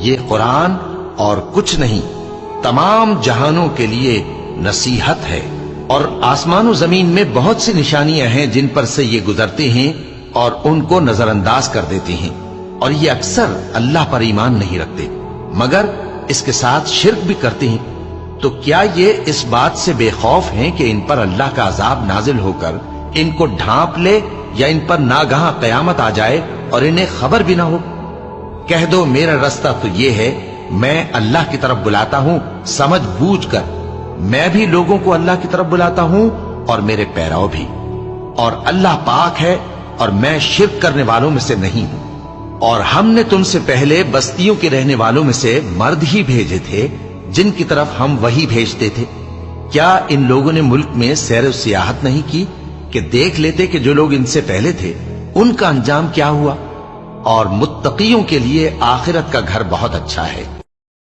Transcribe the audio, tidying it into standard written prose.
یہ قرآن اور کچھ نہیں تمام جہانوں کے لیے نصیحت ہے، اور آسمان و زمین میں بہت سی نشانیاں ہیں جن پر سے یہ گزرتے ہیں اور ان کو نظر انداز کر دیتے ہیں، اور یہ اکثر اللہ پر ایمان نہیں رکھتے مگر اس کے ساتھ شرک بھی کرتے ہیں۔ تو کیا یہ اس بات سے بے خوف ہیں کہ ان پر اللہ کا عذاب نازل ہو کر ان کو ڈھانپ لے، یا ان پر ناگہاں قیامت آ جائے اور انہیں خبر بھی نہ ہو؟ کہہ دو میرا رستہ تو یہ ہے، میں اللہ کی طرف بلاتا ہوں سمجھ بوجھ کر، میں بھی لوگوں کو اللہ کی طرف بلاتا ہوں اور میرے پیرو بھی، اور اللہ پاک ہے اور میں شرک کرنے والوں میں سے نہیں ہوں۔ اور ہم نے تم سے پہلے بستیوں کے رہنے والوں میں سے مرد ہی بھیجے تھے جن کی طرف ہم وہی بھیجتے تھے۔ کیا ان لوگوں نے ملک میں سیر و سیاحت نہیں کی کہ دیکھ لیتے کہ جو لوگ ان سے پہلے تھے ان کا انجام کیا ہوا؟ اور متقیوں کے لیے آخرت کا گھر بہت اچھا ہے۔